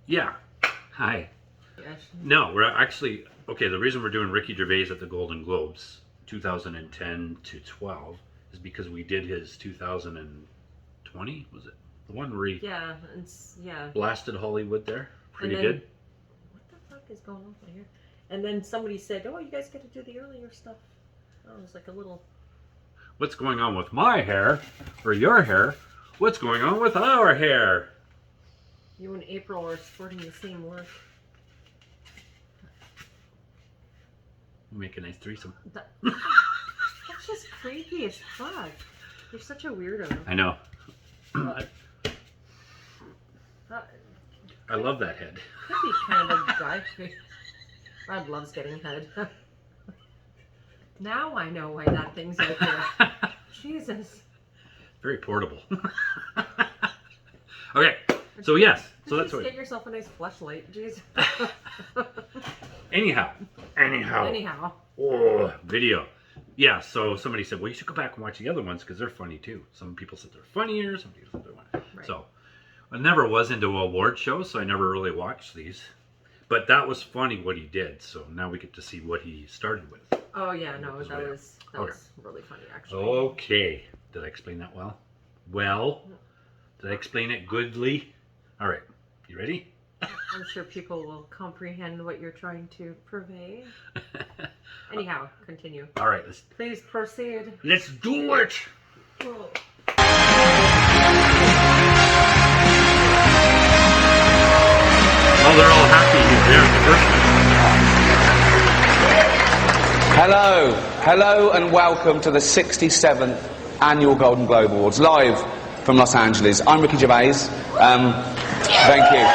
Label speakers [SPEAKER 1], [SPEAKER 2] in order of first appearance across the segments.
[SPEAKER 1] Yeah. Hi. No, we're actually... Okay, the reason we're doing Ricky Gervais at the Golden Globes, 2010 to 12, is because we did his 2020, was it? The one where he blasted Hollywood there. Pretty good.
[SPEAKER 2] What the fuck is going on here? And then somebody said, oh, you guys get to do the earlier stuff. Oh, it was like a little...
[SPEAKER 1] What's going on with my hair? Or your hair? What's going on with our hair?
[SPEAKER 2] You and April are sporting the same look.
[SPEAKER 1] We'll make a nice threesome.
[SPEAKER 2] That's just creepy as fuck. You're such a weirdo.
[SPEAKER 1] I know. I love that head.
[SPEAKER 2] Could be kind of a guy. Rod loves getting head. Now I know why that thing's out there. Jesus.
[SPEAKER 1] Very portable. Okay, so yes. So that's
[SPEAKER 2] just
[SPEAKER 1] what.
[SPEAKER 2] Get yourself a nice fleshlight. Jeez.
[SPEAKER 1] Anyhow. Oh, video. Yeah, so somebody said, well, you should go back and watch the other ones because they're funny too. Some people said they're funnier, some people said they're funny. Right. So I never was into award shows, so I never really watched these. But that was funny what he did, so now we get to see what he started with.
[SPEAKER 2] Oh yeah, no, that was really funny actually.
[SPEAKER 1] Okay. Did I explain that well? Well, did I explain it goodly? All right, you ready?
[SPEAKER 2] I'm sure people will comprehend what you're trying to purvey. Anyhow, continue.
[SPEAKER 1] All right,
[SPEAKER 2] please proceed.
[SPEAKER 1] Let's do it.
[SPEAKER 2] Cool.
[SPEAKER 1] Well, they're all happy he's there at the first one.
[SPEAKER 3] Hello and welcome to the 67th Annual Golden Globe Awards, live from Los Angeles. I'm Ricky Gervais. Thank you.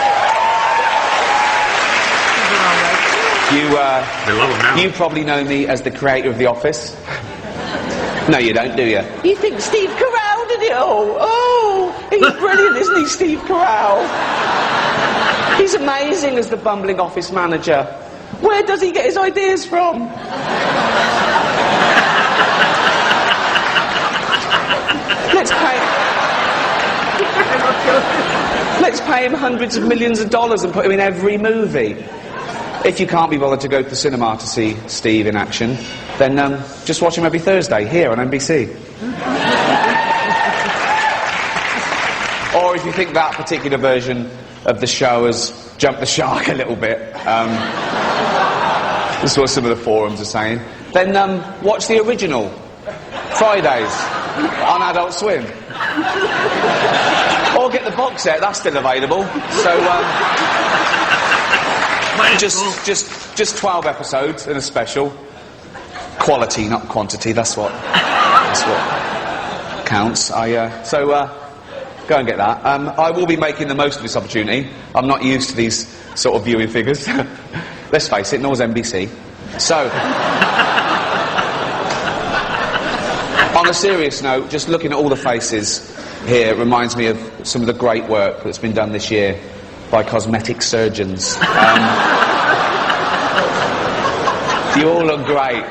[SPEAKER 1] They love him now.
[SPEAKER 3] You probably know me as the creator of The Office. No, you don't, do you? You think Steve Carell did it all? Oh, he's brilliant, isn't he, Steve Carell? He's amazing as the bumbling office manager. Where does he get his ideas from? Let's pay him hundreds of millions of dollars and put him in every movie. If you can't be bothered to go to the cinema to see Steve in action, then just watch him every Thursday here on NBC. Or if you think that particular version of the show has jumped the shark a little bit, this is what some of the forums are saying, then watch the original, Fridays, on Adult Swim. Or get the box set, that's still available. So, just 12 episodes in a special. Quality, not quantity, that's what counts. So go and get that. I will be making the most of this opportunity. I'm not used to these sort of viewing figures. Let's face it, nor is NBC. So, on a serious note, just looking at all the faces here reminds me of some of the great work that's been done this year by cosmetic surgeons. You all look great.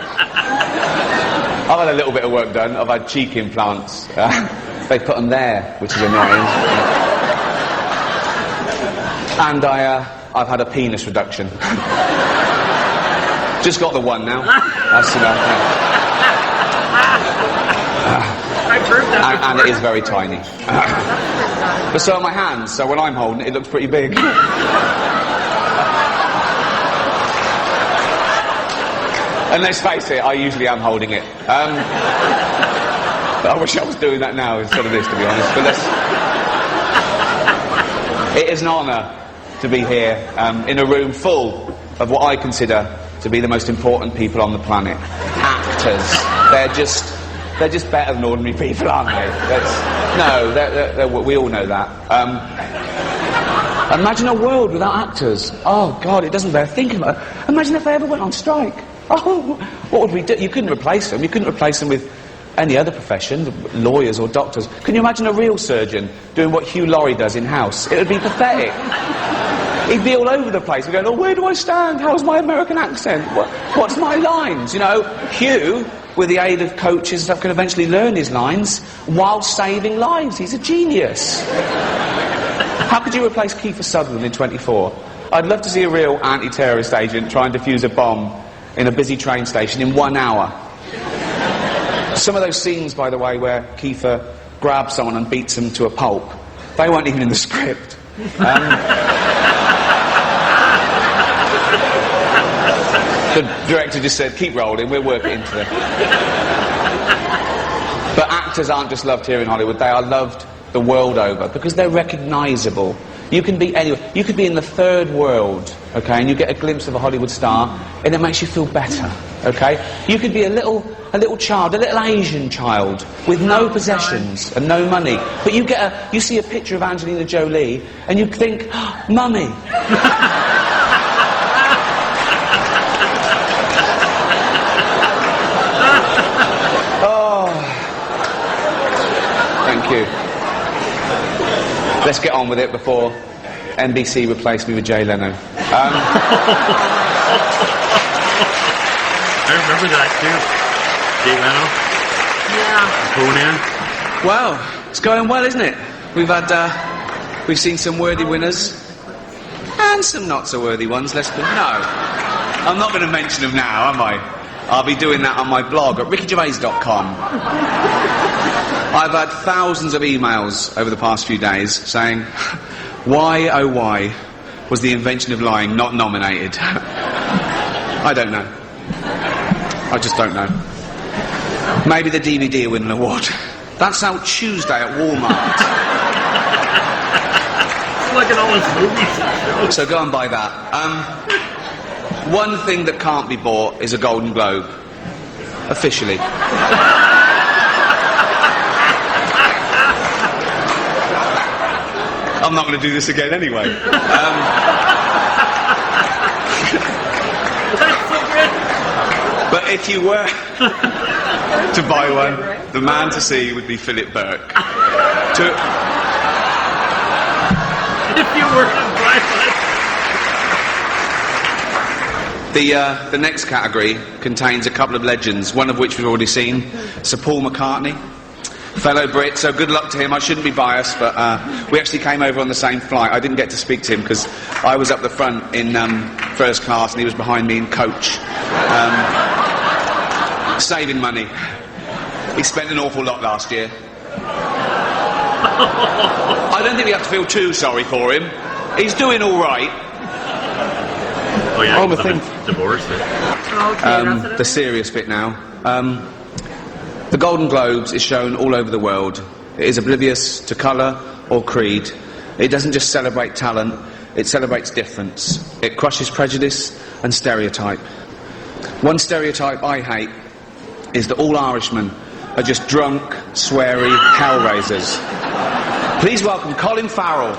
[SPEAKER 3] I've had a little bit of work done. I've had cheek implants. They put them there, which is annoying. And I've had a penis reduction. Just got the one now. That's enough.
[SPEAKER 1] I've heard that
[SPEAKER 3] and it is very tiny. But so are my hands, so when I'm holding it, it looks pretty big. And let's face it, I usually am holding it. I wish I was doing that now instead of this, to be honest. But it is an honour to be here in a room full of what I consider to be the most important people on the planet. Actors. They're just better than ordinary people, aren't they? We all know that. Imagine a world without actors. Oh, God, it doesn't bear thinking about it. Imagine if they ever went on strike. Oh, what would we do? You couldn't replace them. You couldn't replace them with any other profession, lawyers or doctors. Can you imagine a real surgeon doing what Hugh Laurie does in-house? It would be pathetic. He'd be all over the place. We're going, oh, where do I stand? How's my American accent? What's my lines? You know, Hugh, with the aid of coaches and stuff, can eventually learn his lines while saving lives. He's a genius. How could you replace Kiefer Sutherland in 24? I'd love to see a real anti-terrorist agent try and defuse a bomb in a busy train station in 1 hour. Some of those scenes, by the way, where Kiefer grabs someone and beats them to a pulp, they weren't even in the script. The director just said, keep rolling, we'll work it into them. But actors aren't just loved here in Hollywood, they are loved the world over, because they're recognisable. You can be anywhere. You could be in the third world, okay, and you get a glimpse of a Hollywood star, and it makes you feel better, okay? You could be a little child, a little Asian child, with no possessions and no money, but you see a picture of Angelina Jolie, and you think, oh, Mummy. Thank you. Let's get on with it before NBC replaced me with Jay Leno.
[SPEAKER 1] I remember that too. Jay Leno.
[SPEAKER 2] Yeah.
[SPEAKER 1] Conan.
[SPEAKER 3] Well, it's going well, isn't it? We've seen some worthy winners and some not so worthy ones. No, I'm not going to mention them now, am I? I'll be doing that on my blog at rickygervais.com. I've had thousands of emails over the past few days saying, why, oh why, was the invention of lying not nominated? I don't know. I just don't know. Maybe the DVD will win an award. That's out Tuesday at Walmart.
[SPEAKER 1] It's like in all his movies and shows.
[SPEAKER 3] So go and buy that. One thing that can't be bought is a Golden Globe. Officially. I'm not going to do this again anyway. But if you were to buy one, the man to see would be Philip Burke.
[SPEAKER 1] If you were to buy
[SPEAKER 3] one. The next category contains a couple of legends, one of which we've already seen, Sir Paul McCartney. Fellow Brit, so good luck to him. I shouldn't be biased, but we actually came over on the same flight. I didn't get to speak to him because I was up the front in first class and he was behind me in coach. Saving money. He spent an awful lot last year. I don't think we have to feel too sorry for him. He's doing all right.
[SPEAKER 1] Oh yeah,
[SPEAKER 3] the thing.
[SPEAKER 1] Divorced.
[SPEAKER 2] Okay,
[SPEAKER 3] the serious bit now. The Golden Globes is shown all over the world. It is oblivious to colour or creed. It doesn't just celebrate talent, it celebrates difference. It crushes prejudice and stereotype. One stereotype I hate is that all Irishmen are just drunk, sweary hellraisers. Please welcome Colin Farrell.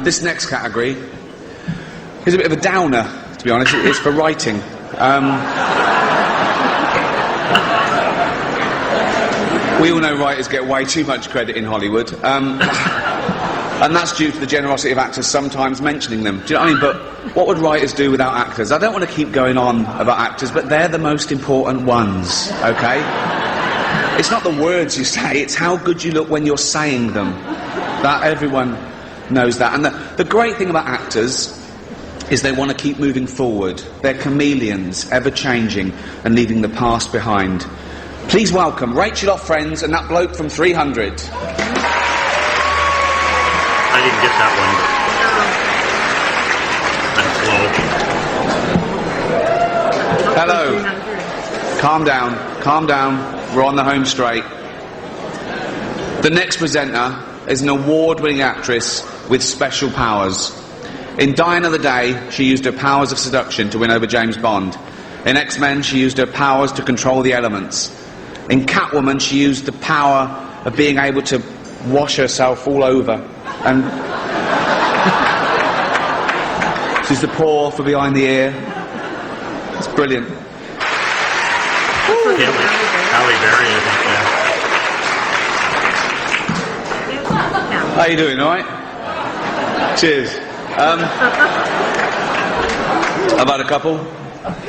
[SPEAKER 3] This next category is a bit of a downer. To be honest, it's for writing. We all know writers get way too much credit in Hollywood, and that's due to the generosity of actors sometimes mentioning them. Do you know what I mean? But what would writers do without actors? I don't want to keep going on about actors, but they're the most important ones, okay? It's not the words you say, it's how good you look when you're saying them. That everyone knows that. And the great thing about actors is they want to keep moving forward. They're chameleons, ever-changing and leaving the past behind. Please welcome Rachel off Friends and that bloke from 300.
[SPEAKER 1] I didn't get that one. That's slow.
[SPEAKER 3] Hello. Calm down. We're on the home straight. The next presenter is an award-winning actress with special powers. In Die Another Day, she used her powers of seduction to win over James Bond. In X-Men, she used her powers to control the elements. In Catwoman, she used the power of being able to wash herself all over. And she's the paw for behind the ear. It's brilliant.
[SPEAKER 1] Yeah, Halle Berry, I think, yeah.
[SPEAKER 3] How you doing, alright? Cheers. I've had a couple.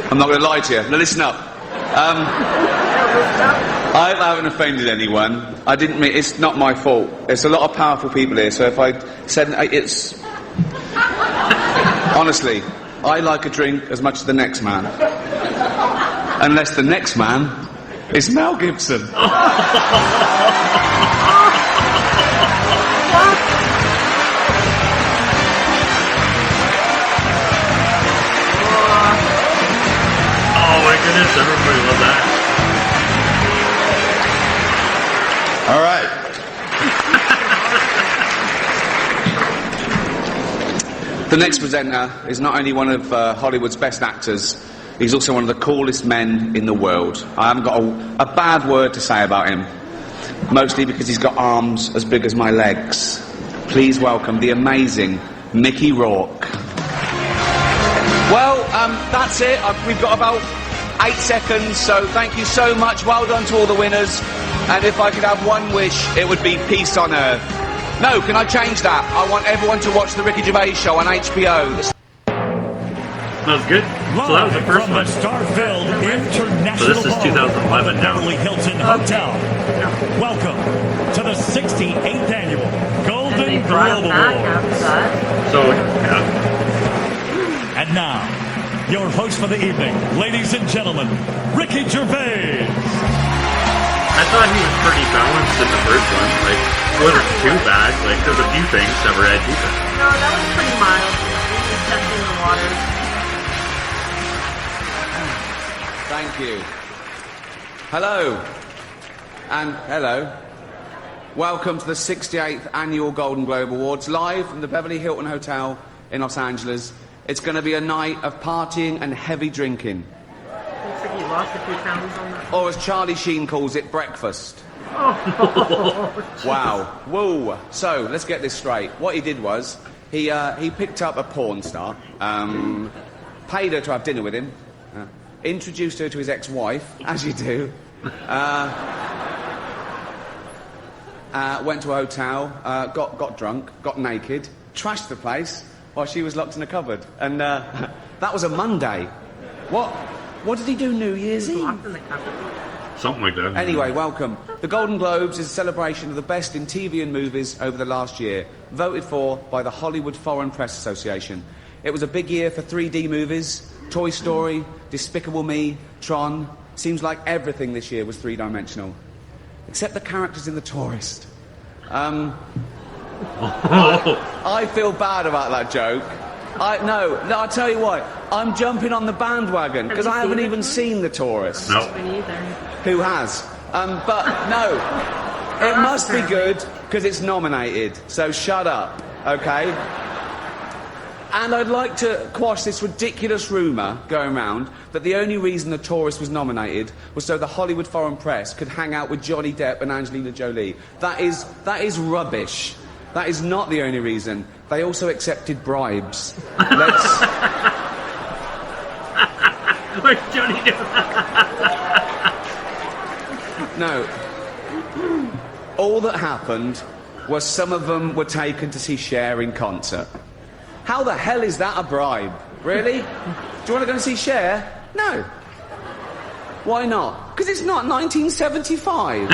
[SPEAKER 3] I'm not going to lie to you. Now listen up. I hope I haven't offended anyone. I didn't mean... It's not my fault. There's a lot of powerful people here, so if I said... It's... Honestly, I like a drink as much as the next man. Unless the next man is Mel Gibson.
[SPEAKER 1] Oh my goodness, everybody loved that.
[SPEAKER 4] All right.
[SPEAKER 3] The next presenter is not only one of Hollywood's best actors, he's also one of the coolest men in the world. I haven't got a bad word to say about him, mostly because he's got arms as big as my legs. Please welcome the amazing Mickey Rourke. Well, that's it. We've got about 8 seconds, so thank you so much. Well done to all the winners. And if I could have one wish, it would be peace on earth. No, can I change that? I want everyone to watch the Ricky Gervais show on HBO.
[SPEAKER 1] That was good. So that was the first
[SPEAKER 5] from
[SPEAKER 1] one.
[SPEAKER 5] the star-filled International
[SPEAKER 1] So this is
[SPEAKER 5] Ballroom
[SPEAKER 1] 2011
[SPEAKER 5] of the
[SPEAKER 1] now.
[SPEAKER 5] Beverly Hilton Hotel. Welcome to the 68th annual Golden Globe Awards.
[SPEAKER 1] So, yeah.
[SPEAKER 5] And now, your host for the evening, ladies and gentlemen, Ricky Gervais.
[SPEAKER 1] I thought he was pretty balanced in the first one. Like, it wasn't too bad. Like, there's a few things that were edgy, but
[SPEAKER 2] No, that was pretty mild. He was testing the waters.
[SPEAKER 3] Thank you. Hello. And hello. Welcome to the 68th Annual Golden Globe Awards, live from the Beverly Hilton Hotel in Los Angeles. It's going to be a night of partying and heavy drinking.
[SPEAKER 2] Looks like he lost a few pounds on that.
[SPEAKER 3] Or as Charlie Sheen calls it, breakfast.
[SPEAKER 2] Oh,
[SPEAKER 3] Wow. Whoa. So, let's get this straight. What he did was, he picked up a porn star, paid her to have dinner with him, introduced her to his ex-wife, as you do, went to a hotel, got drunk, got naked, trashed the place while she was locked in a cupboard. And that was a Monday. What did he do New Year's Eve?
[SPEAKER 2] locked in the cupboard.
[SPEAKER 1] something like that.
[SPEAKER 3] Anyway, welcome. The Golden Globes is a celebration of the best in TV and movies over the last year, voted for by the Hollywood Foreign Press Association. It was a big year for 3D movies, Toy Story, Despicable Me, Tron. Seems like everything this year was three-dimensional. Except the characters in The Tourist. I feel bad about that joke. No, I'll tell you what. I'm jumping on the bandwagon because
[SPEAKER 2] Have
[SPEAKER 3] I
[SPEAKER 2] you
[SPEAKER 3] haven't
[SPEAKER 2] seen
[SPEAKER 3] even
[SPEAKER 2] it?
[SPEAKER 3] seen The Tourist.
[SPEAKER 1] No.
[SPEAKER 2] Me either.
[SPEAKER 3] Who has? But no, it must be good because it's nominated. So shut up, okay? And I'd like to quash this ridiculous rumour going round that the only reason The Tourist was nominated was so the Hollywood Foreign Press could hang out with Johnny Depp and Angelina Jolie. That is rubbish. That is not the only reason. They also accepted bribes. Let's...
[SPEAKER 1] Like Johnny Depp.
[SPEAKER 3] No. All that happened was some of them were taken to see Cher in concert. How the hell is that a bribe? Really? Do you want to go and see Cher? No. Why not? Because it's not 1975.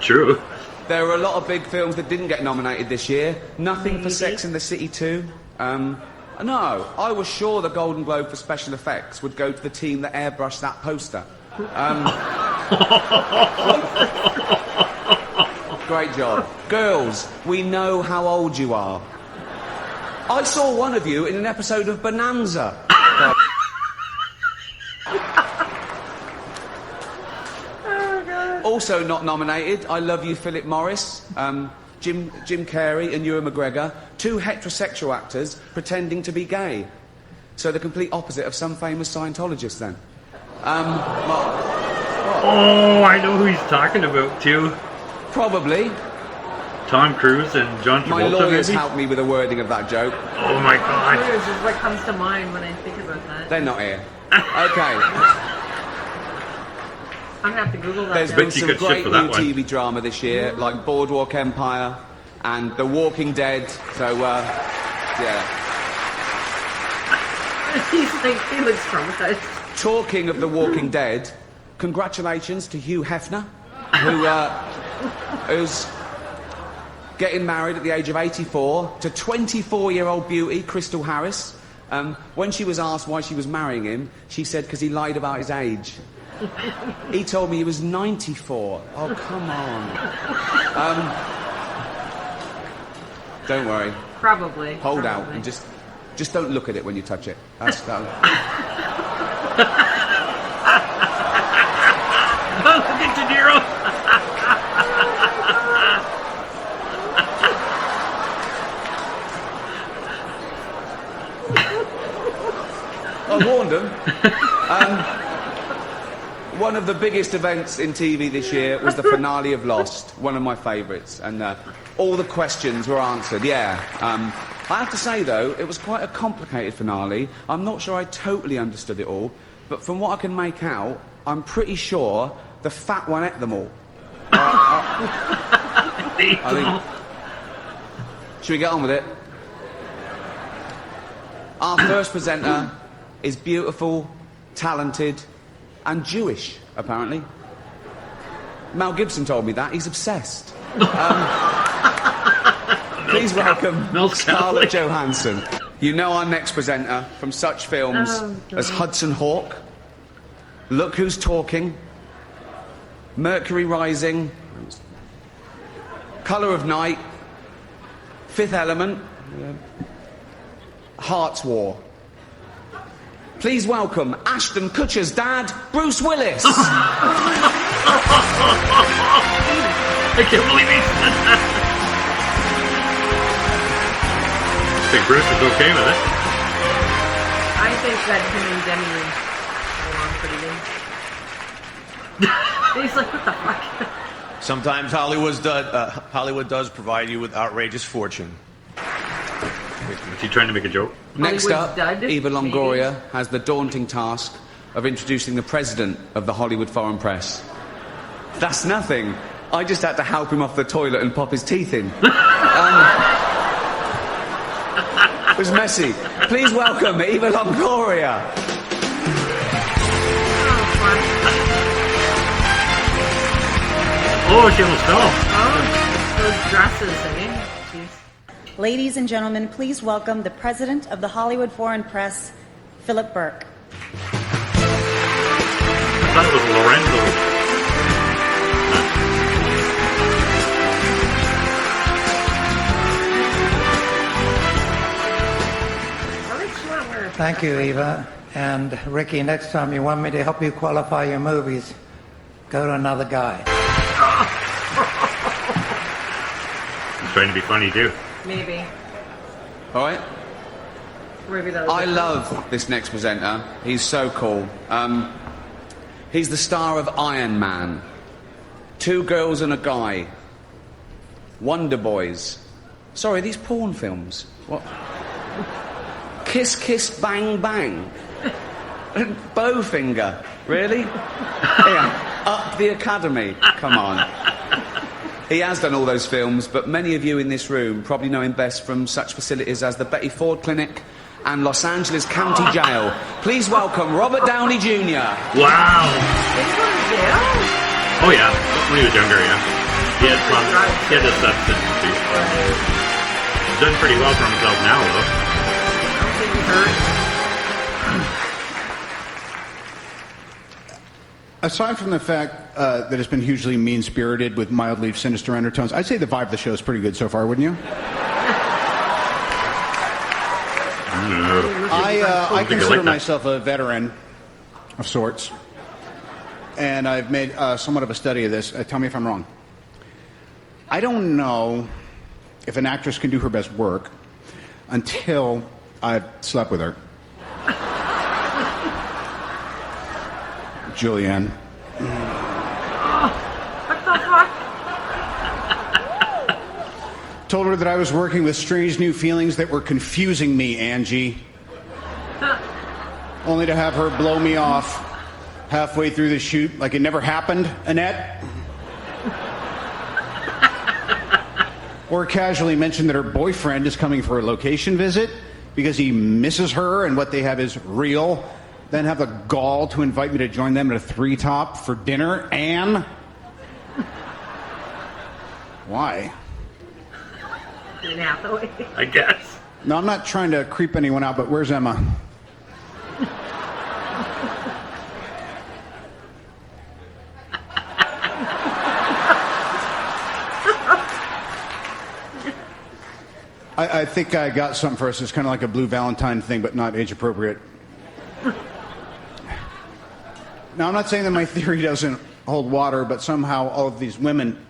[SPEAKER 1] True.
[SPEAKER 3] There were a lot of big films that didn't get nominated this year. Nothing for
[SPEAKER 2] Maybe.
[SPEAKER 3] Sex and the City 2. No, I was sure the Golden Globe for special effects would go to the team that airbrushed that poster. Great job. Girls, we know how old you are. I saw one of you in an episode of Bonanza. Also not nominated, I Love You, Philip Morris, Jim Carrey and Ewan McGregor, two heterosexual actors pretending to be gay. So the complete opposite of some famous Scientologists then.
[SPEAKER 1] Oh, I know who he's talking about too.
[SPEAKER 3] Probably.
[SPEAKER 1] Tom Cruise and John
[SPEAKER 3] My
[SPEAKER 1] Travolta,
[SPEAKER 3] lawyers
[SPEAKER 1] maybe?
[SPEAKER 3] helped me with the wording of that joke.
[SPEAKER 1] Oh my god.
[SPEAKER 2] This is what comes to mind when I think about that.
[SPEAKER 3] They're not here. Okay.
[SPEAKER 2] I'm gonna have to Google that.
[SPEAKER 3] There's
[SPEAKER 2] now.
[SPEAKER 3] been
[SPEAKER 1] Bet you
[SPEAKER 3] some
[SPEAKER 1] could ship
[SPEAKER 3] great
[SPEAKER 1] for that
[SPEAKER 3] new
[SPEAKER 1] one.
[SPEAKER 3] TV drama this year, like Boardwalk Empire and The Walking Dead. So, yeah.
[SPEAKER 2] He's like, he looks traumatized.
[SPEAKER 3] talking of The Walking Dead, congratulations to Hugh Hefner, who's getting married at the age of 84 to 24-year-old beauty Crystal Harris. When she was asked why she was marrying him, she said because he lied about his age. He told me he was 94. Oh, come on. Don't worry.
[SPEAKER 2] Probably.
[SPEAKER 3] Hold out
[SPEAKER 2] probably.
[SPEAKER 3] and just don't look at it when you touch it. That's that.
[SPEAKER 1] Oh, look at De Niro.
[SPEAKER 3] I warned him. One of the biggest events in TV this year was the finale of Lost, one of my favourites, and all the questions were answered, yeah. I have to say, though, it was quite a complicated finale. I'm not sure I totally understood it all, but from what I can make out, I'm pretty sure the fat one ate them all. Should we get on with it? Our first presenter is beautiful, talented, and Jewish, apparently. Mel Gibson told me that. He's obsessed. Please welcome Scarlett Johansson. You know our next presenter from such films as Hudson Hawk, Look Who's Talking, Mercury Rising, Colour of Night, Fifth Element, Heart's War. Please welcome Ashton Kutcher's dad, Bruce Willis.
[SPEAKER 1] I can't believe he said that. I think Bruce is okay with it.
[SPEAKER 2] I think that him and Demi get along pretty good. He's like, what the fuck?
[SPEAKER 6] Sometimes Hollywood does provide you with outrageous fortune.
[SPEAKER 1] Is he trying to make a joke?
[SPEAKER 3] Next up,
[SPEAKER 2] Hollywood's dud,
[SPEAKER 3] Eva Longoria has the daunting task of introducing the president of the Hollywood Foreign Press. That's nothing. I just had to help him off the toilet and pop his teeth in. It was messy. Please welcome Eva Longoria.
[SPEAKER 1] Oh, she almost fell.
[SPEAKER 2] Oh, those dresses, eh? Jeez.
[SPEAKER 7] Ladies and gentlemen, please welcome the president of the Hollywood Foreign Press, Philip Burke.
[SPEAKER 1] I thought it was Lorenzo.
[SPEAKER 8] Thank you, Eva. And Ricky, next time you want me to help you qualify your movies, go to another guy.
[SPEAKER 1] He's trying to be funny too.
[SPEAKER 2] Maybe.
[SPEAKER 3] All right?
[SPEAKER 2] Maybe that was
[SPEAKER 3] I
[SPEAKER 2] it.
[SPEAKER 3] love this next presenter. He's so cool. He's the star of Iron Man, Two Girls and a Guy, Wonder Boys. Sorry, these porn films. What? Kiss Kiss Bang Bang. Bowfinger. Really? Yeah. Up the Academy. Come on. He has done all those films, but many of you in this room probably know him best from such facilities as the Betty Ford Clinic and Los Angeles County Jail. Please welcome Robert Downey Jr.
[SPEAKER 1] Wow.
[SPEAKER 2] Did he go to jail?
[SPEAKER 1] Oh yeah, when he was younger, yeah. He had a substance abuse. He's done pretty well for himself now, though.
[SPEAKER 2] I don't think he hurt.
[SPEAKER 9] Aside from the fact that it's been hugely mean-spirited with mildly sinister undertones, I'd say the vibe of the show is pretty good so far, wouldn't you? I consider myself a veteran of sorts, and I've made somewhat of a study of this. Tell me if I'm wrong. I don't know if an actress can do her best work until I've slept with her. Julianne.
[SPEAKER 2] What the fuck?
[SPEAKER 9] Told her that I was working with strange new feelings that were confusing me, Angie. Only to have her blow me off halfway through the shoot like it never happened, Annette. Or casually mention that her boyfriend is coming for a location visit because he misses her and what they have is real, then have the gall to invite me to join them at a 3-top for dinner, and... Why?
[SPEAKER 2] Anne Hathaway.
[SPEAKER 1] I guess.
[SPEAKER 9] No, I'm not trying to creep anyone out, but where's Emma? I think I got something for us. It's kind of like a Blue Valentine thing, but not age appropriate. Now, I'm not saying that my theory doesn't hold water, but somehow all of these women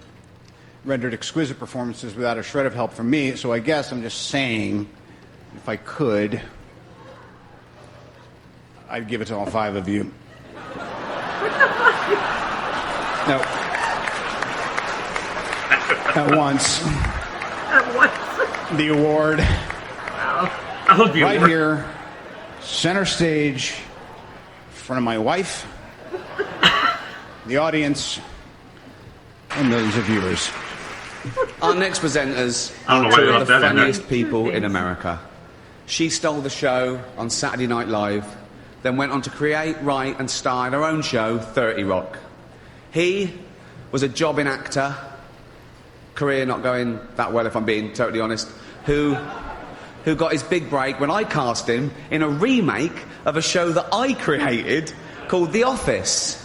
[SPEAKER 9] rendered exquisite performances without a shred of help from me, so I guess I'm just saying, if I could, I'd give it to all 5 of you. No. At once.
[SPEAKER 2] At once.
[SPEAKER 9] The award.
[SPEAKER 2] Wow.
[SPEAKER 1] Oh, the
[SPEAKER 9] right
[SPEAKER 1] award.
[SPEAKER 9] here, center stage, in front of my wife, the audience, and millions of viewers.
[SPEAKER 3] Our next presenters
[SPEAKER 1] I don't know
[SPEAKER 3] are
[SPEAKER 1] why
[SPEAKER 3] two
[SPEAKER 1] they
[SPEAKER 3] of
[SPEAKER 1] left
[SPEAKER 3] the
[SPEAKER 1] that in there.
[SPEAKER 3] funniest people in America. She stole the show on Saturday Night Live, then went on to create, write and star in her own show, 30 Rock. He was a jobbing actor, career not going that well if I'm being totally honest, who got his big break when I cast him in a remake of a show that I created called The Office.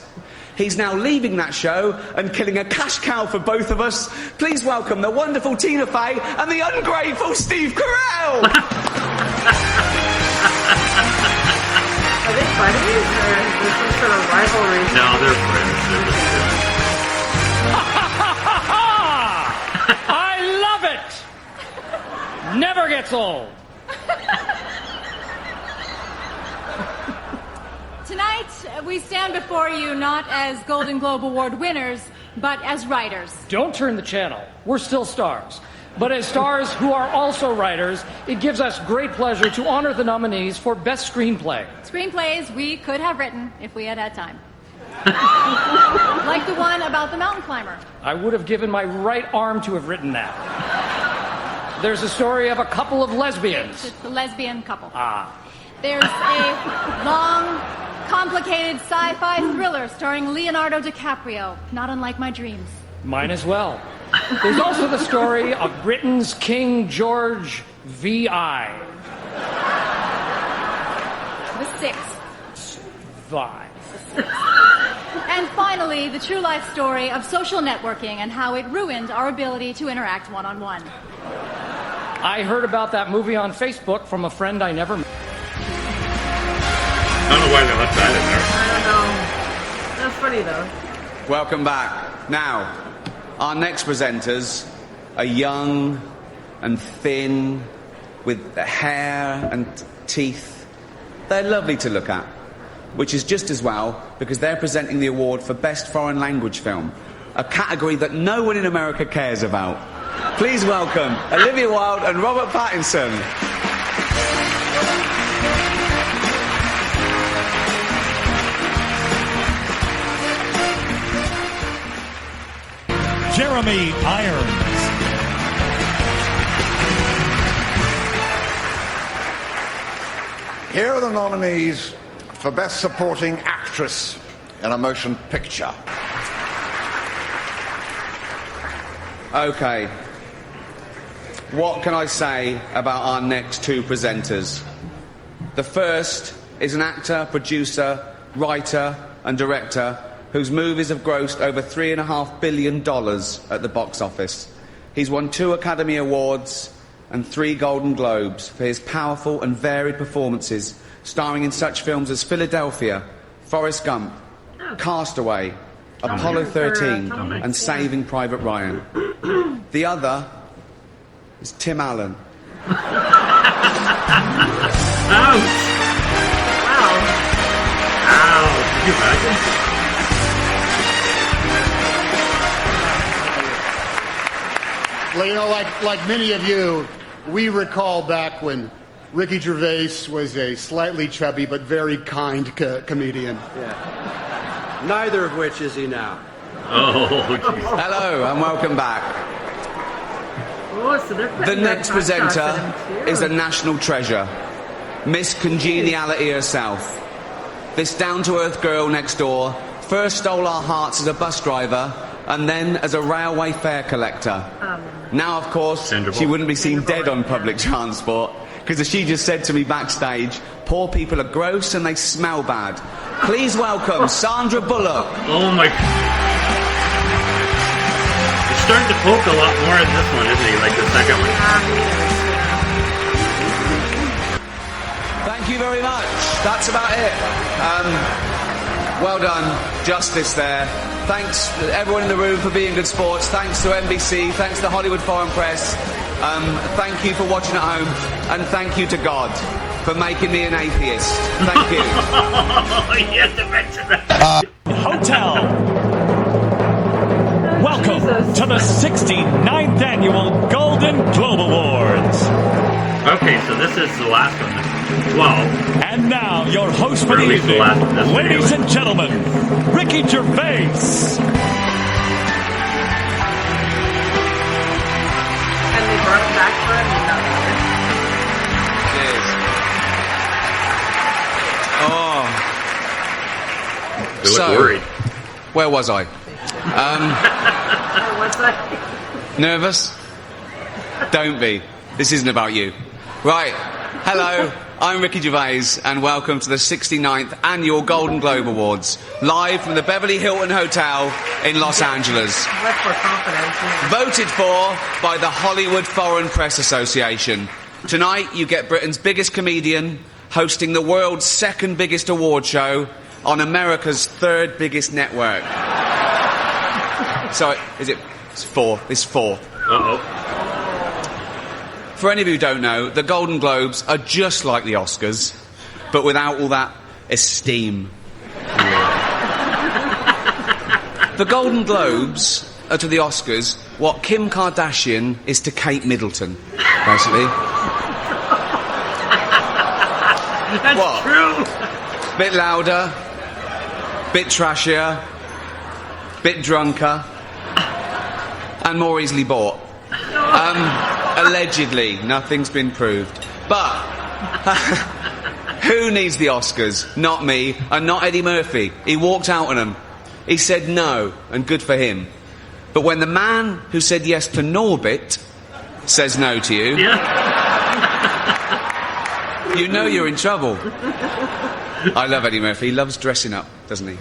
[SPEAKER 3] He's now leaving that show and killing a cash cow for both of us. Please welcome the wonderful Tina Fey and the ungrateful Steve Carell!
[SPEAKER 2] Are they buddies, or is this some sort of rivalry?
[SPEAKER 1] No, they're friends. They're just friends.
[SPEAKER 10] I love it! Never gets old.
[SPEAKER 11] Tonight, we stand before you not as Golden Globe Award winners, but as writers.
[SPEAKER 10] Don't turn the channel. We're still stars. But as stars who are also writers, it gives us great pleasure to honor the nominees for Best Screenplay.
[SPEAKER 11] Screenplays we could have written if we had had time. Like the one about the mountain climber.
[SPEAKER 10] I would have given my right arm to have written that. There's a story of a couple of lesbians.
[SPEAKER 11] It's the lesbian couple.
[SPEAKER 10] Ah.
[SPEAKER 11] There's a long, complicated sci-fi thriller starring Leonardo DiCaprio, not unlike my dreams.
[SPEAKER 10] Mine as well. There's also the story of Britain's King George V.I.
[SPEAKER 11] The sixth.
[SPEAKER 10] Vi.
[SPEAKER 11] And finally, the true life story of social networking and how it ruined our ability to interact one-on-one.
[SPEAKER 10] I heard about that movie on Facebook from a friend I never met.
[SPEAKER 1] I don't know why they left that in there.
[SPEAKER 2] I don't know. That's funny, though.
[SPEAKER 3] Welcome back. Now, our next presenters are young and thin, with hair and teeth. They're lovely to look at, which is just as well because they're presenting the award for Best Foreign Language Film, a category that no one in America cares about. Please welcome Olivia Wilde and Robert Pattinson.
[SPEAKER 5] Jeremy Irons.
[SPEAKER 4] Here are the nominees for Best Supporting Actress in a Motion Picture.
[SPEAKER 3] Okay. What can I say about our next 2 presenters? The first is an actor, producer, writer and director whose movies have grossed over $3.5 billion at the box office. He's won 2 Academy Awards and 3 Golden Globes for his powerful and varied performances, starring in such films as Philadelphia, Forrest Gump, Castaway, Apollo 13 and Saving Private Ryan. The other is Tim Allen.
[SPEAKER 1] Ouch!
[SPEAKER 2] Wow.
[SPEAKER 1] Ow! Can you imagine?
[SPEAKER 12] Well, you know, like many of you, we recall back when Ricky Gervais was a slightly chubby but very kind comedian.
[SPEAKER 13] Yeah. Neither of which is he now.
[SPEAKER 1] Oh, geez.
[SPEAKER 3] Hello and welcome back.
[SPEAKER 2] Oh, so they're
[SPEAKER 3] The
[SPEAKER 2] putting
[SPEAKER 3] next
[SPEAKER 2] that hot sauce
[SPEAKER 3] presenter
[SPEAKER 2] in him, too.
[SPEAKER 3] is a national treasure, Miss Congeniality herself. this down-to-earth girl next door, first stole our hearts as a bus driver and then as a railway fare collector. Now, of course, she wouldn't be seen dead on public transport, because as she just said to me backstage, poor people are gross and they smell bad. Please welcome Sandra Bullock.
[SPEAKER 1] Oh my... He's starting to poke a lot more in this one, isn't he? Like the second one.
[SPEAKER 3] Thank you very much. That's about it. Well done. Justice there. Thanks to everyone in the room for being good sports. Thanks to NBC. Thanks to the Hollywood Foreign Press. Thank you for watching at home. And thank you to God for making me an atheist. Thank you.
[SPEAKER 1] You have to mention that.
[SPEAKER 5] Hotel. Welcome to the 69th Annual Golden Globe Awards.
[SPEAKER 1] Okay, so this is the last one. 12.
[SPEAKER 5] And now, your host for the evening, ladies and gentlemen, Ricky Gervais.
[SPEAKER 2] And they brought him back for another.
[SPEAKER 3] Cheers. Oh.
[SPEAKER 1] You look worried.
[SPEAKER 3] Where was I?
[SPEAKER 2] Where was I?
[SPEAKER 3] Nervous? Don't be. This isn't about you. Right. Hello. I'm Ricky Gervais, and welcome to the 69th Annual Golden Globe Awards, live from the Beverly Hilton Hotel in Los Angeles.
[SPEAKER 2] Much more confident.
[SPEAKER 3] Voted for by the Hollywood Foreign Press Association. Tonight, you get Britain's biggest comedian hosting the world's second biggest award show on America's third biggest network. So, it's four. It's four.
[SPEAKER 1] Uh-oh.
[SPEAKER 3] For any of you who don't know, the Golden Globes are just like the Oscars, but without all that esteem. The Golden Globes are to the Oscars what Kim Kardashian is to Kate Middleton, basically.
[SPEAKER 1] That's
[SPEAKER 3] what?
[SPEAKER 1] True.
[SPEAKER 3] Bit louder, bit trashier, bit drunker, and more easily bought. Allegedly, nothing's been proved. But who needs the Oscars? Not me, and not Eddie Murphy. He walked out on them. He said no, and good for him. But when the man who said yes to Norbit says no to you, you know you're in trouble. I love Eddie Murphy. He loves dressing up, doesn't he?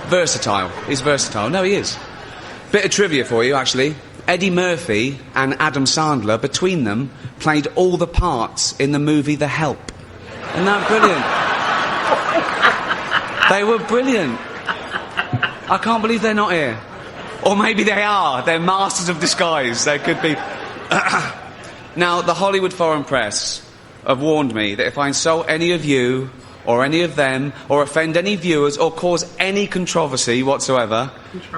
[SPEAKER 3] Versatile. He's versatile. No, he is. Bit of trivia for you, actually. Eddie Murphy and Adam Sandler, between them, played all the parts in the movie The Help. Isn't that brilliant? They were brilliant. I can't believe they're not here. Or maybe they are. They're masters of disguise. They could be. Now, the Hollywood Foreign Press have warned me that if I insult any of you, or any of them, or offend any viewers, or cause any controversy whatsoever,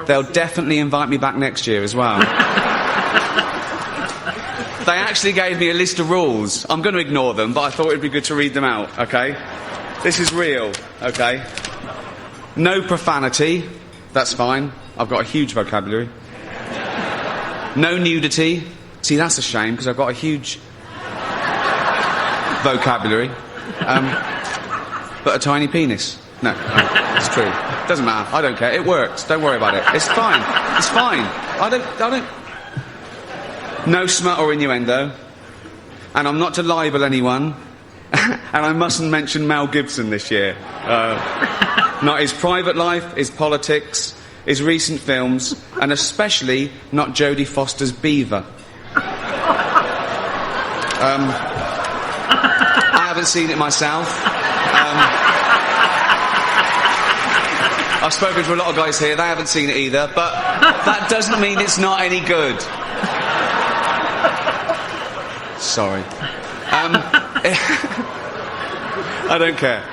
[SPEAKER 3] they'll definitely invite me back next year as well. They actually gave me a list of rules. I'm going to ignore them, but I thought it'd be good to read them out, okay? This is real, okay? No profanity. That's fine. I've got a huge vocabulary. No nudity. See, that's a shame, because I've got a huge vocabulary. But a tiny penis. No, it's true. Doesn't matter. I don't care. It works. Don't worry about it. It's fine. It's fine. I don't... No smut or innuendo. And I'm not to libel anyone. And I mustn't mention Mel Gibson this year. Not his private life, his politics, his recent films, and especially not Jodie Foster's beaver. I haven't seen it myself. I've spoken to a lot of guys here, they haven't seen it either, but that doesn't mean it's not any good. Sorry. I don't care.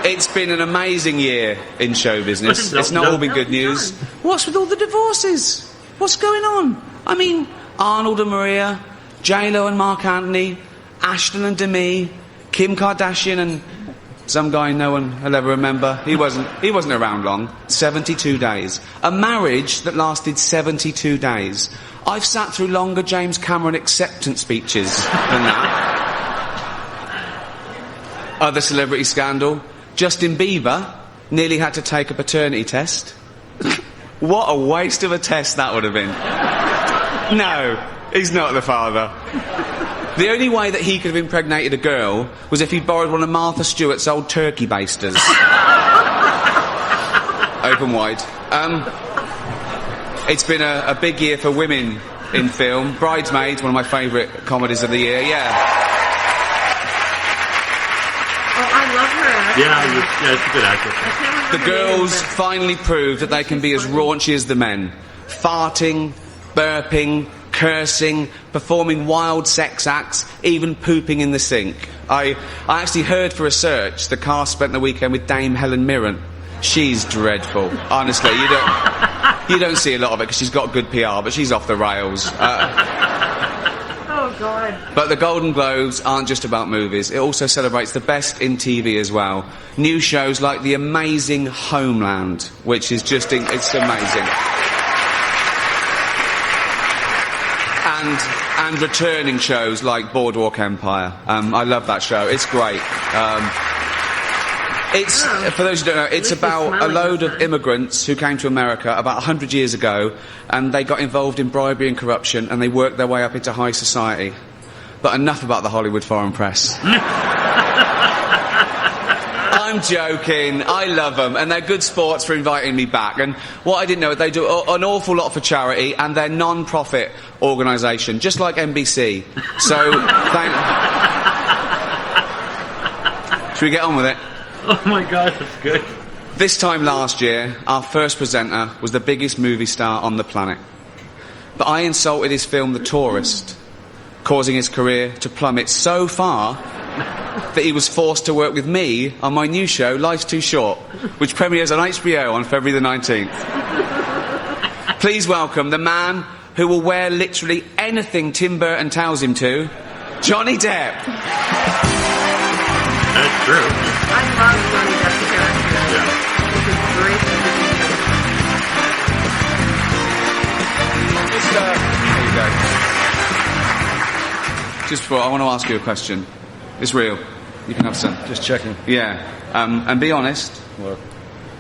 [SPEAKER 3] It's been an amazing year in show business. It's not all been good news. What's with all the divorces? What's going on? I mean, Arnold and Maria, J-Lo and Mark Anthony, Ashton and Demi, Kim Kardashian and some guy no one will ever remember. He wasn't around long. 72 days. A marriage that lasted 72 days. I've sat through longer James Cameron acceptance speeches than that. Other celebrity scandal. Justin Bieber nearly had to take a paternity test. What a waste of a test that would have been. No, he's not the father. The only way that he could have impregnated a girl was if he'd borrowed one of Martha Stewart's old turkey basters. Open wide. It's been a big year for women in film. Bridesmaids, one of my favourite comedies of the year, yeah.
[SPEAKER 2] Oh, I love her.
[SPEAKER 1] Yeah, it's a good actress.
[SPEAKER 3] The girls finally proved that they can be as raunchy as the men. Farting, burping, cursing, performing wild sex acts, even pooping in the sink. I actually heard for research the cast spent the weekend with Dame Helen Mirren. She's dreadful. Honestly, you don't see a lot of it because she's got good PR, but she's off the rails.
[SPEAKER 2] Oh, God.
[SPEAKER 3] But the Golden Globes aren't just about movies. It also celebrates the best in TV as well. New shows like the amazing Homeland, which is just... it's amazing. And returning shows like Boardwalk Empire. I love that show. It's great. It's, for those who don't know, it's about a load of immigrants who came to America about 100 years ago, and they got involved in bribery and corruption, and they worked their way up into high society. But enough about the Hollywood foreign press. I'm joking. I love them, and they're good sports for inviting me back. And what I didn't know, they do an awful lot for charity, and they're non-profit organisation, just like NBC. So, should we get on with it?
[SPEAKER 1] Oh my God, that's good.
[SPEAKER 3] This time last year, our first presenter was the biggest movie star on the planet. But I insulted his film The Tourist, causing his career to plummet so far that he was forced to work with me on my new show, Life's Too Short, which premieres on HBO on February the 19th. Please welcome the man who will wear literally anything Tim Burton tells him to, Johnny Depp.
[SPEAKER 1] That's true.
[SPEAKER 2] I love Johnny Depp's character.
[SPEAKER 1] Yeah.
[SPEAKER 2] It's a great
[SPEAKER 3] There you go. Just before, I want to ask you a question. It's real. You can have some.
[SPEAKER 14] Just checking.
[SPEAKER 3] Yeah. And be honest.
[SPEAKER 14] What?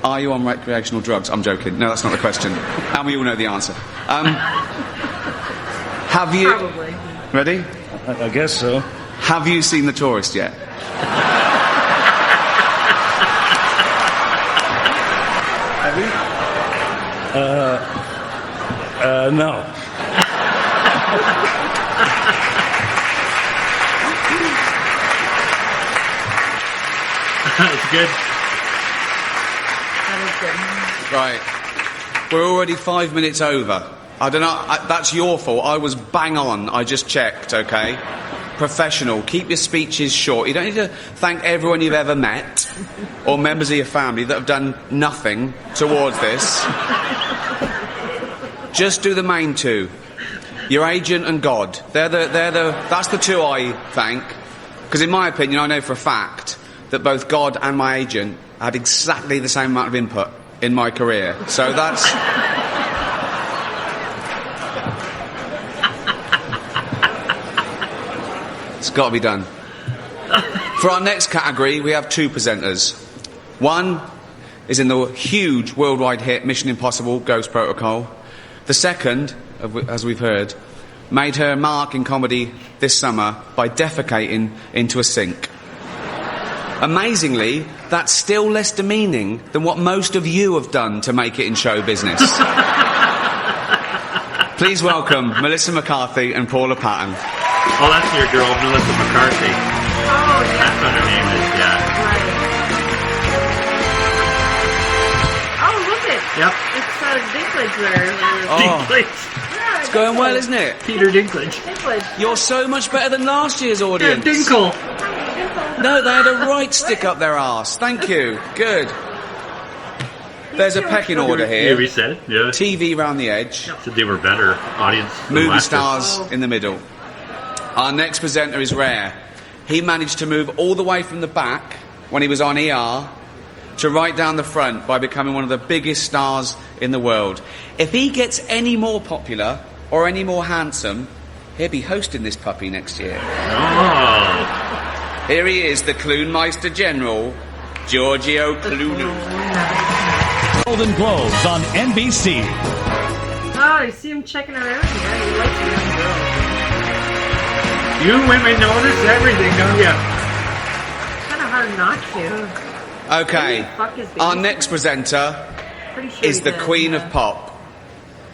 [SPEAKER 3] Are you on recreational drugs? I'm joking. No, that's not the question. And we all know the answer. Have you...
[SPEAKER 2] Probably.
[SPEAKER 3] Ready?
[SPEAKER 14] I guess so.
[SPEAKER 3] Have you seen The Tourist yet?
[SPEAKER 14] Have you? No.
[SPEAKER 1] That's good.
[SPEAKER 2] That is good.
[SPEAKER 3] Right. We're already 5 minutes over. I don't know. That's your fault. I was bang on. I just checked, okay? Professional. Keep your speeches short. You don't need to thank everyone you've ever met or members of your family that have done nothing towards this. Just do the main two. Your agent and God. That's the two I thank. Because in my opinion, I know for a fact that both God and my agent had exactly the same amount of input in my career. So that's... It's got to be done. For our next category, we have two presenters. One is in the huge worldwide hit Mission Impossible Ghost Protocol. The second, as we've heard, made her mark in comedy this summer by defecating into a sink. Amazingly, that's still less demeaning than what most of you have done to make it in show business. Please welcome Melissa McCarthy and Paula Patton.
[SPEAKER 1] Oh, that's your girl, Melissa McCarthy.
[SPEAKER 2] Oh, yeah.
[SPEAKER 1] That's what her name is, yeah.
[SPEAKER 2] Right. Oh, look it.
[SPEAKER 1] Yep.
[SPEAKER 2] It's Dinklage there.
[SPEAKER 3] Oh.
[SPEAKER 1] Dinklage.
[SPEAKER 2] Yeah,
[SPEAKER 3] It's going well, isn't it?
[SPEAKER 1] Peter Dinklage.
[SPEAKER 2] Dinklage.
[SPEAKER 3] You're so much better than last year's audience.
[SPEAKER 1] Yeah, Dinkle.
[SPEAKER 3] No, they had a right stick up their arse. Thank you. Good. There's a pecking order
[SPEAKER 1] Yeah,
[SPEAKER 3] here.
[SPEAKER 1] we said, yeah.
[SPEAKER 3] TV round the edge.
[SPEAKER 1] Said they were better audience. than
[SPEAKER 3] Movie
[SPEAKER 1] last year.
[SPEAKER 3] stars in the middle. Our next presenter is rare. He managed to move all the way from the back when he was on ER to right down the front by becoming one of the biggest stars in the world. If he gets any more popular or any more handsome, he'll be hosting this puppy next year.
[SPEAKER 1] Oh.
[SPEAKER 3] Here he is, the Clunmeister General, Giorgio Clunu.
[SPEAKER 5] Golden Globes on NBC.
[SPEAKER 2] Oh, I see him checking her out. Yeah, he likes the young girl.
[SPEAKER 1] You women notice everything, don't you?
[SPEAKER 2] Kind of hard not to.
[SPEAKER 3] Okay, our next presenter
[SPEAKER 2] Pretty sure
[SPEAKER 3] is
[SPEAKER 2] he
[SPEAKER 3] the
[SPEAKER 2] did,
[SPEAKER 3] Queen
[SPEAKER 2] yeah.
[SPEAKER 3] of Pop.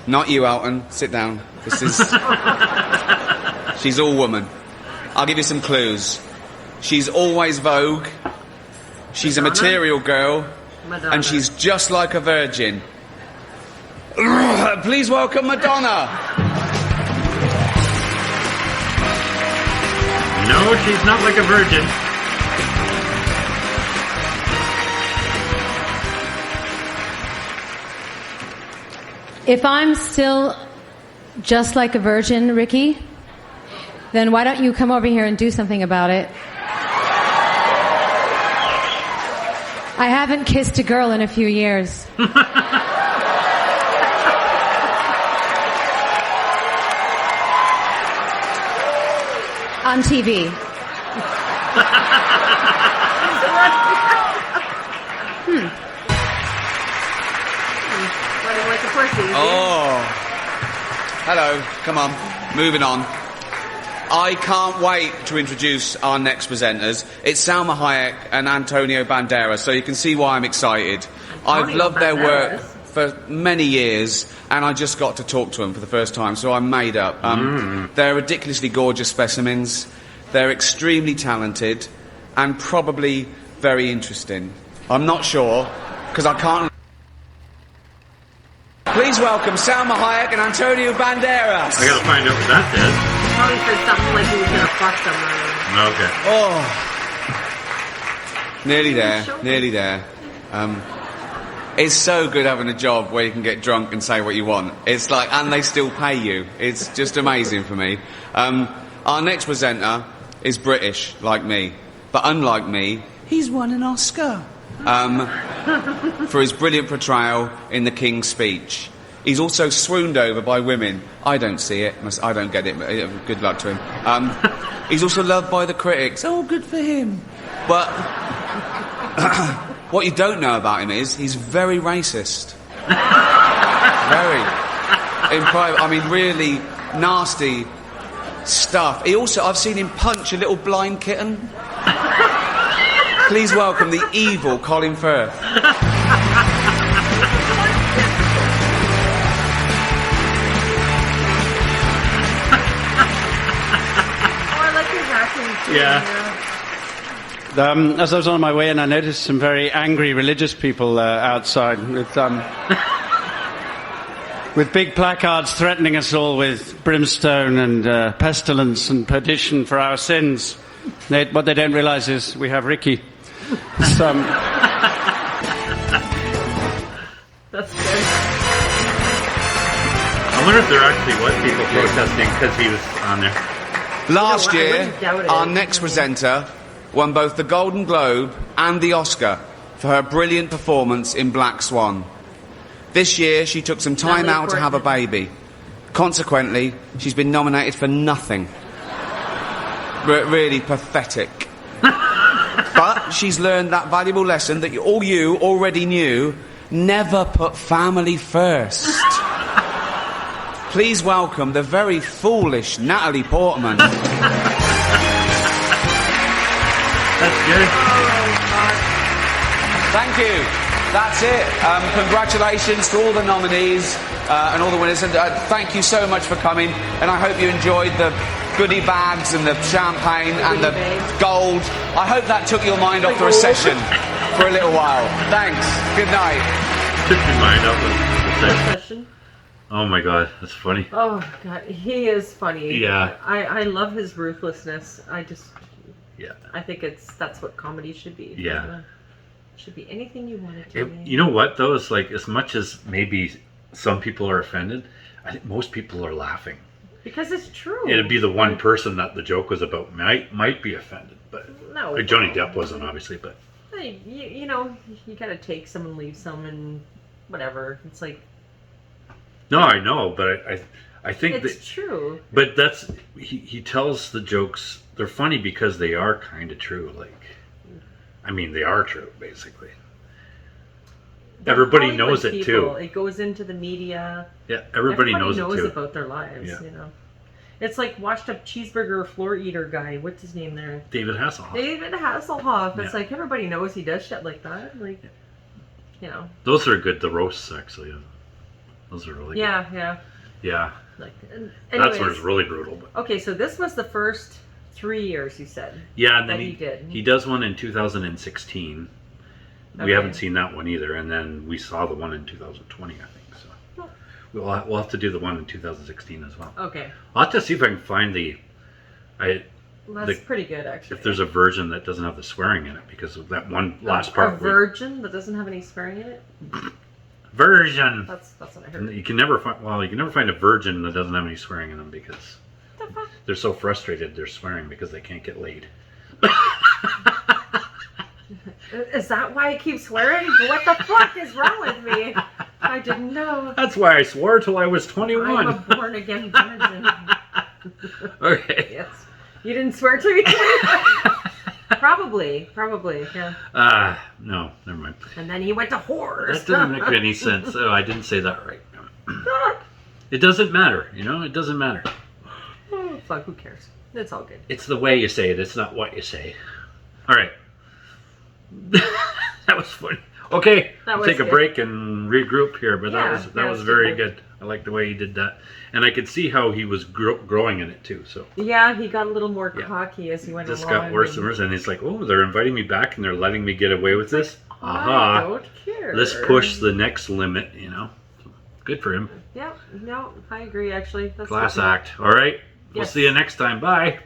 [SPEAKER 3] Not you, Elton. Sit down. This is... She's all woman. I'll give you some clues. She's always Vogue. She's
[SPEAKER 2] Madonna?
[SPEAKER 3] a material girl.
[SPEAKER 2] Madonna.
[SPEAKER 3] And she's just like a virgin. Please welcome Madonna.
[SPEAKER 1] No, she's not like a virgin.
[SPEAKER 11] If I'm still just like a virgin, Ricky, then why don't you come over here and do something about it? I haven't kissed a girl in a few years. On TV.
[SPEAKER 2] Running like a pussy.
[SPEAKER 3] Oh. Hello. Come on. Moving on. I can't wait to introduce our next presenters. It's Salma Hayek and Antonio Banderas, so you can see why I'm excited. I've loved their work for many years, and I just got to talk to them for the first time, so I'm made up. They're ridiculously gorgeous specimens. They're extremely talented and probably very interesting. I'm not sure, because I can't... Please welcome Salma Hayek and Antonio Banderas.
[SPEAKER 1] I gotta find out what that says.
[SPEAKER 2] Probably said something like he was gonna fuck someone.
[SPEAKER 3] Oh. Nearly there, nearly there. It's so good having a job where you can get drunk and say what you want. It's like, and they still pay you. It's just amazing for me. Our next presenter is British, like me. But unlike me, he's won an Oscar. For his brilliant portrayal in The King's Speech. He's also swooned over by women. I don't see it. I don't get it. Good luck to him. He's also loved by the critics. Oh, good for him. But what you don't know about him is he's very racist. Very. In private, I mean, really nasty stuff. He also, I've seen him punch a little blind kitten. Please welcome the evil Colin Firth.
[SPEAKER 2] Yeah.
[SPEAKER 15] As I was on my way in, I noticed some very angry religious people outside with big placards threatening us all with brimstone and pestilence and perdition for our sins. What they don't realise is we have Ricky.
[SPEAKER 2] That's good.
[SPEAKER 1] I wonder if there actually was people protesting because he was on there.
[SPEAKER 3] Last year, our next presenter won both the Golden Globe and the Oscar for her brilliant performance in Black Swan. This year, she took some time out to have a baby. Consequently, she's been nominated for nothing. Really pathetic. But she's learned that valuable lesson that all you already knew: never put family first. Please welcome the very foolish Natalie Portman.
[SPEAKER 1] That's good.
[SPEAKER 3] Thank you. That's it. Congratulations to all the nominees and all the winners. And thank you so much for coming. And I hope you enjoyed the goodie bags and the champagne and the gold. I hope that took your mind off the recession for a little while. Thanks. Good night.
[SPEAKER 1] Took your mind off the recession. Oh my god, that's funny.
[SPEAKER 2] Oh god, he is funny.
[SPEAKER 1] Yeah.
[SPEAKER 2] I love his ruthlessness. I think that's what comedy should be.
[SPEAKER 1] Yeah.
[SPEAKER 2] Should be anything you want it to be.
[SPEAKER 1] You know what though? It's like, as much as maybe some people are offended, I think most people are laughing.
[SPEAKER 2] Because it's true.
[SPEAKER 1] It'd be the one person that the joke was about might be offended, but
[SPEAKER 2] no.
[SPEAKER 1] Like Johnny Depp wasn't, obviously, but
[SPEAKER 2] Hey, you know, you gotta take some and leave some and whatever. It's like,
[SPEAKER 1] no, I know, but I think
[SPEAKER 2] it's true.
[SPEAKER 1] But that's he tells the jokes. They're funny because they are kind of true. Like, I mean, they are true basically. Everybody
[SPEAKER 2] Hollywood
[SPEAKER 1] knows it
[SPEAKER 2] people,
[SPEAKER 1] too.
[SPEAKER 2] It goes into the media.
[SPEAKER 1] Yeah, everybody knows
[SPEAKER 2] knows
[SPEAKER 1] it too.
[SPEAKER 2] about their lives.
[SPEAKER 1] Yeah.
[SPEAKER 2] You know, it's like washed up cheeseburger floor eater guy. What's his name there?
[SPEAKER 1] David Hasselhoff.
[SPEAKER 2] David Hasselhoff. It's
[SPEAKER 1] Yeah.
[SPEAKER 2] like everybody knows he does shit like that. Like, you know.
[SPEAKER 1] Those are good. The roasts actually. Those are really
[SPEAKER 2] Yeah,
[SPEAKER 1] good.
[SPEAKER 2] yeah.
[SPEAKER 1] Yeah.
[SPEAKER 2] Like,
[SPEAKER 1] That's where it's really brutal. But.
[SPEAKER 2] Okay, so this was the first 3 years you said.
[SPEAKER 1] Yeah, and then
[SPEAKER 2] he did.
[SPEAKER 1] He does one in 2016.
[SPEAKER 2] Okay.
[SPEAKER 1] We haven't seen that one either, and then we saw the one in 2020, I think. So we'll have to do the one in 2016 as well.
[SPEAKER 2] Okay.
[SPEAKER 1] I'll have to see if I can find
[SPEAKER 2] That's pretty good, actually.
[SPEAKER 1] If there's a version that doesn't have the swearing in it, because of that one last part.
[SPEAKER 2] A virgin that doesn't have any swearing in it.
[SPEAKER 1] Version.
[SPEAKER 2] That's what I heard.
[SPEAKER 1] You can never find. Well, you can never find a virgin that doesn't have any swearing in them because they're so frustrated they're swearing because they can't get laid.
[SPEAKER 2] Is that why I keep swearing? What the fuck is wrong with me? I didn't know.
[SPEAKER 1] That's why I swore till I was 21.
[SPEAKER 2] I'm a born again virgin.
[SPEAKER 1] Okay.
[SPEAKER 2] Yes. You didn't swear to me? Probably, yeah.
[SPEAKER 1] No, never mind.
[SPEAKER 2] And then he went to whores.
[SPEAKER 1] That doesn't make any sense. Oh, I didn't say that right. It doesn't matter, it doesn't matter.
[SPEAKER 2] Oh, fuck, who cares? It's all good.
[SPEAKER 1] It's the way you say it, it's not what you say. All right. That was funny. Okay, we'll take a break and regroup here, but that was very good. I like the way he did that. And I could see how he was growing in it too. So
[SPEAKER 2] yeah, he got a little more cocky as he went along.
[SPEAKER 1] This got worse and worse, and he's like, "Oh, they're inviting me back, and they're letting me get away with this.
[SPEAKER 2] I don't care.
[SPEAKER 1] Let's push the next limit." So, good for him.
[SPEAKER 2] Yeah, no, I agree. Actually, that's
[SPEAKER 1] Class act. All right, we'll see you next time. Bye.